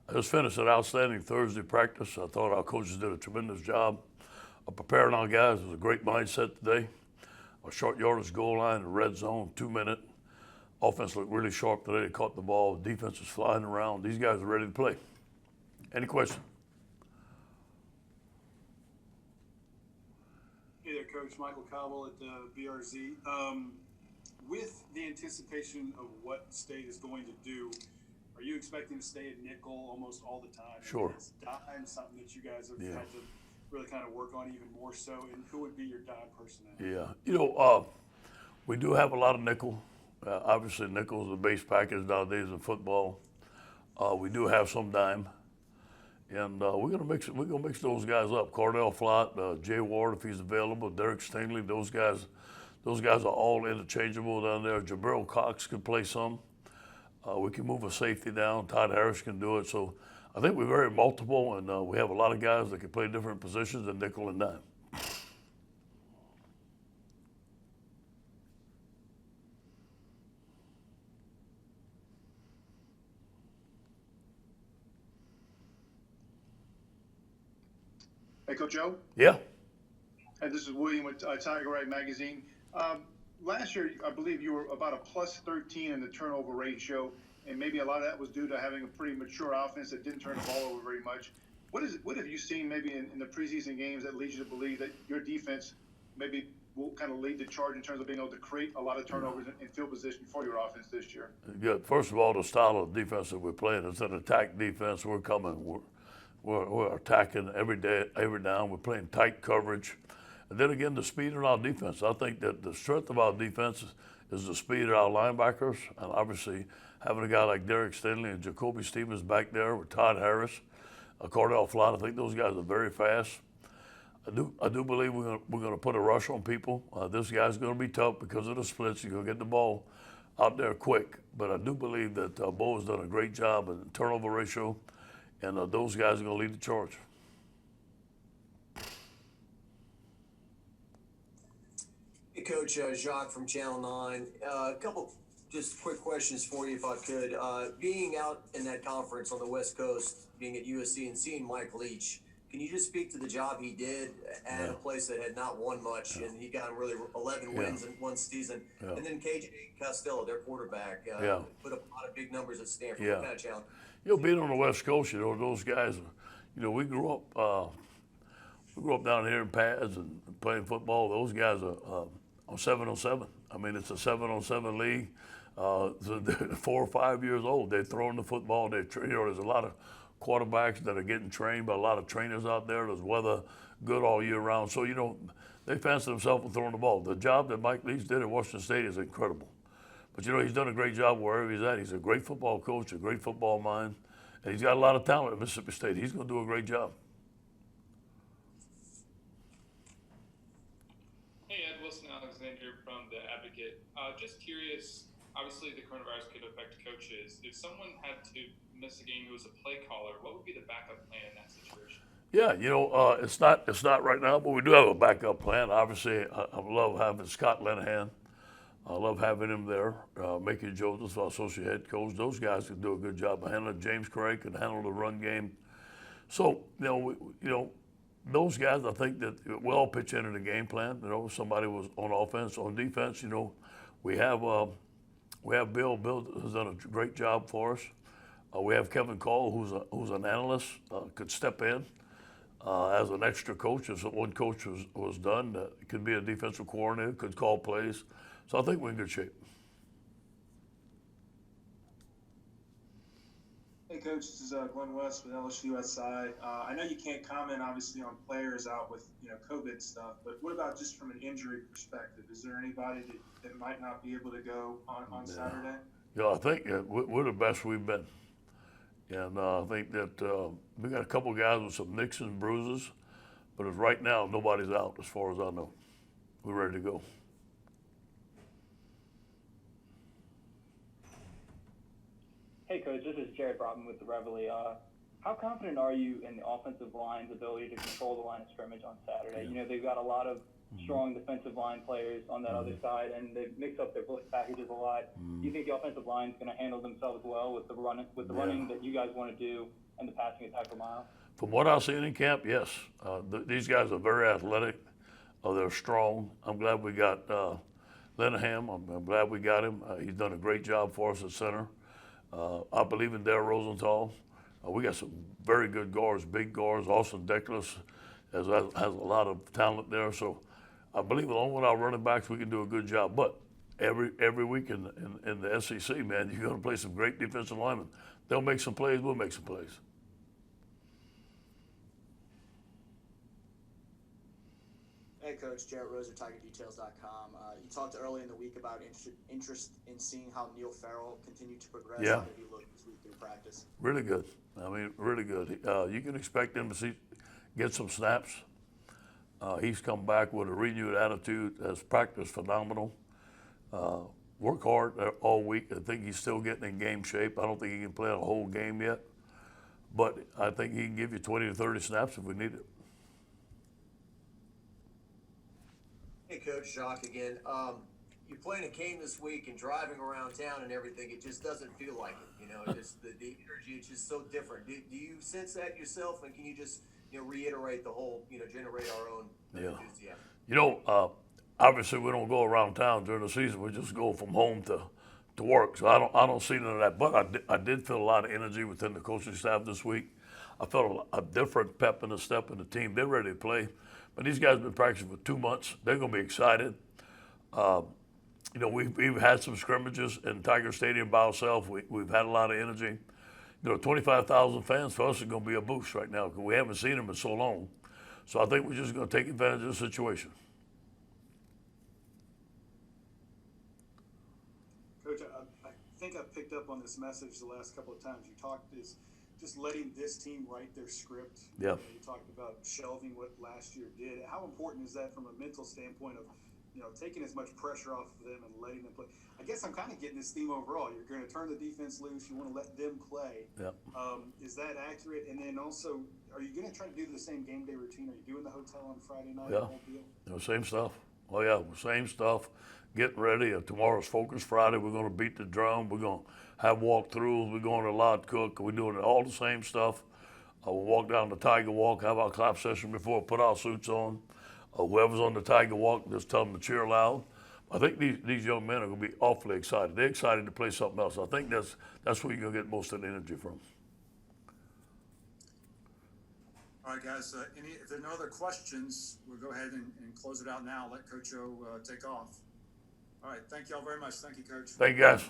I just finished an outstanding Thursday practice. I thought our coaches did a tremendous job of preparing our guys. It was a great mindset today. A short yardage goal line, a red zone, 2 minute. Offense looked really sharp today. They caught the ball. Defense was flying around. These guys are ready to play. Any questions? Hey there, Coach. Michael Cobble at BRZ. With the anticipation of what State is going to do, are you expecting to stay at nickel almost all the time? Sure. Is dime something that you guys have had to really kind of work on even more so? And who would be your dime personnel? Yeah. We do have a lot of nickel. Obviously, nickel is the base package nowadays in football. We do have some dime. And we're gonna mix those guys up. Cordell Flott, Jay Ward if he's available, Derek Stingley, those guys are all interchangeable down there. Jabril Cox can play some. We can move a safety down. Todd Harris can do it. So I think we're very multiple, and we have a lot of guys that can play different positions in nickel and dime. Hey, Coach Joe. Yeah. Hey, this is William with Tiger Rag Magazine. Last year, I believe you were about a plus 13 in the turnover ratio, and maybe a lot of that was due to having a pretty mature offense that didn't turn the ball over very much. What have you seen maybe in the preseason games that leads you to believe that your defense maybe will kind of lead the charge in terms of being able to create a lot of turnovers in field position for your offense this year? Good. First of all, the style of defense that we're playing is an attack defense. We're coming. We're attacking every day, every down. We're playing tight coverage. And then again, the speed of our defense. I think that the strength of our defense is the speed of our linebackers. And obviously, having a guy like Derek Stingley and Jacoby Stevens back there with Todd Harris, Cordell Flott, I think those guys are very fast. I do believe we're going to put a rush on people. This guy's going to be tough because of the splits. You're going to get the ball out there quick. But I do believe that Bo has done a great job in turnover ratio. And those guys are going to lead the charge. Hey, Coach, Jacques from Channel 9. A couple just quick questions for you, if I could. Being out in that conference on the West Coast, being at USC and seeing Mike Leach, can you just speak to the job he did at a place that had not won much, and he got really 11 wins in one season? And then KJ Costello, their quarterback, put up a lot of big numbers at Stanford. What kind of challenge? Being on the West Coast, those guys, we grew up down here in pads and playing football. Those guys are on 7-on-7. I mean, it's a 7-on-7 league. So they're 4 or 5 years old. They're throwing the football. There's a lot of quarterbacks that are getting trained by a lot of trainers out there. There's weather good all year round. So, they fancy themselves with throwing the ball. The job that Mike Leach did at Washington State is incredible. But, he's done a great job wherever he's at. He's a great football coach, a great football mind, and he's got a lot of talent at Mississippi State. He's going to do a great job. Hey, Ed, Wilson Alexander from The Advocate. Just curious, obviously the coronavirus could affect coaches. If someone had to miss a game who was a play caller, what would be the backup plan in that situation? Yeah, it's not right now, but we do have a backup plan. Obviously, I love having Scott Linehan. I love having him there. Mickey Joseph, our associate head coach. Those guys can do a good job of handling. James Craig can handle the run game. So, those guys, I think that we'll all pitch into the game plan. Somebody was on offense, on defense. We have Bill. Bill has done a great job for us. We have Kevin Call, who's an analyst, could step in as an extra coach. If one coach was done, it could be a defensive coordinator, could call plays. So I think we're in good shape. Hey, Coach, this is Glenn West with LSU SI. I know you can't comment, obviously, on players out with COVID stuff, but what about just from an injury perspective? Is there anybody that might not be able to go on Saturday? Yeah, I think we're the best we've been. And I think that we got a couple guys with some nicks and bruises, but as right now, nobody's out as far as I know. We're ready to go. Hey, Coach, this is Jared Brotman with the Reveille. How confident are you in the offensive line's ability to control the line of scrimmage on Saturday? They've got a lot of strong defensive line players on that other side, and they mix up their blitz packages a lot. Do you think the offensive line is going to handle themselves well with the running that you guys want to do and the passing attack for Miles? From what I've seen in camp, yes. These guys are very athletic. They're strong. I'm glad we got Linehan. I'm glad we got him. He's done a great job for us at center. I believe in Darryl Rosenthal. We got some very good guards, big guards. Austin Deckles has a lot of talent there. So I believe along with our running backs, we can do a good job. But every week in the SEC, man, you're going to play some great defensive linemen. They'll make some plays. We'll make some plays. Hey, Coach, Jarrett Roser, TigerDetails.com. You talked early in the week about interest in seeing how Neil Farrell continued to progress. Yeah. How did he look this week through practice? Really good. I mean, really good. You can expect him to get some snaps. He's come back with a renewed attitude. Has practiced phenomenal. Work hard all week. I think he's still getting in game shape. I don't think he can play a whole game yet, but I think he can give you 20 to 30 snaps if we need it. Hey, Coach, Jacques again. You're playing a game this week and driving around town and everything. It just doesn't feel like it. You know, just the energy. It's just so different. Do you sense that yourself? And can you just reiterate the whole generate our own enthusiasm? Obviously we don't go around town during the season. We just go from home to work. So I don't see none of that. But I did feel a lot of energy within the coaching staff this week. I felt a different pep in the step in the team. They're ready to play. But these guys have been practicing for 2 months. They're going to be excited. We've had some scrimmages in Tiger Stadium by ourselves. We've had a lot of energy. 25,000 fans for us is going to be a boost right now because we haven't seen them in so long. So I think we're just going to take advantage of the situation. Coach, I think I've picked up on this message the last couple of times. You talked is just letting this team write their script. Yeah. You talked about shelving what last year did. How important is that from a mental standpoint of taking as much pressure off of them and letting them play? I guess I'm kind of getting this theme overall. You're going to turn the defense loose. You want to let them play. Yep. Is that accurate? And then also, are you going to try to do the same game day routine? Are you doing the hotel on Friday night? Yeah. Same stuff. Oh, yeah, same stuff. Getting ready. Tomorrow's Focus Friday. We're going to beat the drum. We're going to have walkthroughs. We're going to Lod Cook. We're doing all the same stuff. We'll walk down the Tiger Walk, have our clap session before, put our suits on. Whoever's on the Tiger Walk, just tell them to cheer loud. I think these young men are going to be awfully excited. They're excited to play something else. I think that's where you're going to get most of the energy from. All right, guys, if there are no other questions, we'll go ahead and close it out now. Let Coach O take off. All right, thank you all very much. Thank you, Coach. Thank you, guys.